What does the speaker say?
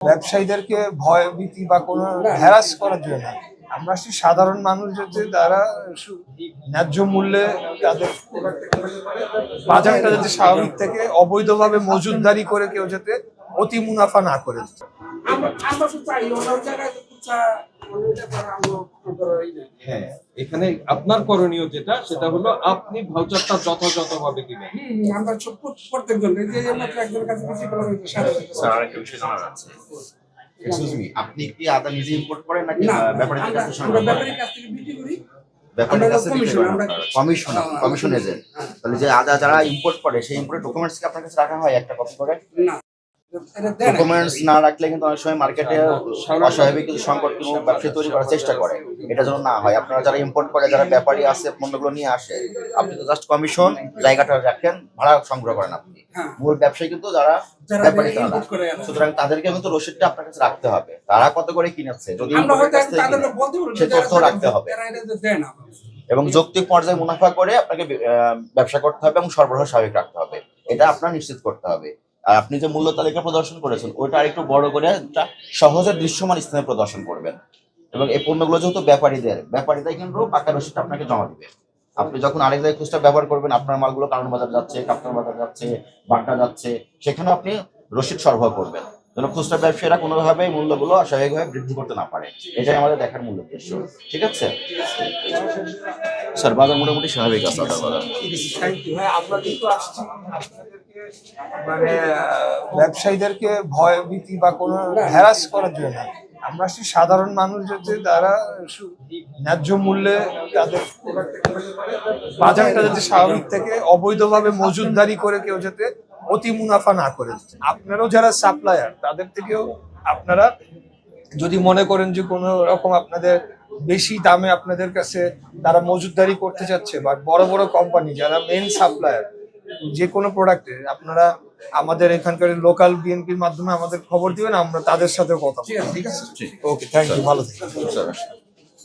ব্যবসায়ীদেরকে ভয় ভীতি বা কোনো হ্যারাস করার জন্য না। আমরা আসছি সাধারণ মানুষ যাতে তারা ন্যায্য মূল্যে তাদের বাজারটা যাতে স্বাভাবিক থেকে অবৈধভাবে মজুতদারি করে কেউ যাতে অতি মুনাফা না করে। হ্যাঁ, এখানে আপনার করণীয় যেটা সেটা হলো আপনি ভাউচারটা যথাযথভাবে দিবেন। আমরা প্রত্যেকজন এই যে মাত্র একজনের কাছে বেশি বলা হয়েছে স্যার আরেকটা বিষয় জানার আছে। এক্সকিউজ মি, আপনি কি আদা নিজে ইম্পোর্ট করেন নাকি ব্যাপারীদের কাছে সংগ্রহ করেন? ব্যাপারীর কাছ থেকে বিক্রি করি। ব্যাপারীদের কাছে বিক্রি করেন আপনারা? Commission agent. তাহলে যে আদা যারা ইম্পোর্ট করে সেই ইম্পোর্টের ডকুমেন্টস কি আপনার কাছে রাখা হয় একটা কপি করে? না, ডকুমেন্টস না রাখলে কিন্তু অনেক সময় মার্কেটে অস্বাভাবিক কিছু সংকট কোনো ব্যবসা তৈরি করার চেষ্টা করে। এটা যেন না হয়, আপনারা যারা ইম্পোর্ট করে যারা ব্যাপারী আছে পণ্যগুলো নিয়ে আসে, আপনি তো জাস্ট কমিশন জায়গাটা রাখেন, ভাড়া সংগ্রহ করেন আপনি। মূল ব্যবসায়ী কিন্তু যারা ব্যাপারী তারা, সুতরাং তাদেরকে কিন্তু রসিদটা আপনার কাছে রাখতে হবে, তারা কত করে কিনেছে যদি সে তথ্য রাখতে হবে এবং যৌক্তিক পর্যায়ে মুনাফা করে আপনাকে ব্যবসা করতে হবে এবং সরবরাহ স্বাভাবিক রাখতে হবে, এটা আপনার নিশ্চিত করতে হবে। আর আপনি যে মূল্য তালিকা প্রদর্শন করেছেন ওইটা আরেকটু বড় করে একটা সহজে দৃশ্যমান স্থানে প্রদর্শন করবেন এবং এই পণ্যগুলো যেহেতু ব্যাপারীরাই কিন্তু পাকা রসিদটা আপনাকে জমা দিবে। আপনি যখন আরেক জায়গায় খুচরা ব্যবহার করবেন, আপনার মালগুলো কারণ বাজার যাচ্ছে, কাপ্তান বাজার যাচ্ছে, বাড্ডা যাচ্ছে, সেখানে আপনি রসিদ সরবরাহ করবেন যেন খুচরা ব্যবসায়ীরা কোনোভাবে মূল্যগুলো অস্বাভাবিকভাবে বৃদ্ধি করতে না পারে। এটাই আমাদের দেখার মূল উদ্দেশ্য। ঠিক আছে স্যার, বাজার মোটামুটি স্বাভাবিক আছে। Thank you. হ্যাঁ, আমরা কিন্তু আসছি আপনাদেরকে মানে ব্যবসায়ীদেরকে ভয় ভীতি বা কোনো হ্যারাস করার জন্য না। আমরা আসছি সাধারণ মানুষ যাতে তারা ন্যায্য মূল্যে তাদের বাজারটা যাতে স্বাভাবিক থেকে অবৈধভাবে মজুতদারি করে কেউ যাতে অতি মুনাফা না করে। আপনারাও যারা সাপ্লায়ার তাদের থেকেও আপনারা যদি মনে করেন যে কোনো রকম আপনাদের বেশি দামে আপনাদের কাছে তারা মজুতদারি করতে চাচ্ছে বা বড় বড় কোম্পানি যারা মেন সাপ্লায়ার যে কোনো প্রোডাক্টের, আপনারা আমাদের এখানকার লোকাল বিএনপির মাধ্যমে আমাদের খবর দিবেন, আমরা তাদের সাথেও কথা বলবো। ঠিক আছে? ওকে, থ্যাংক ইউ, ভালো থাকবেন।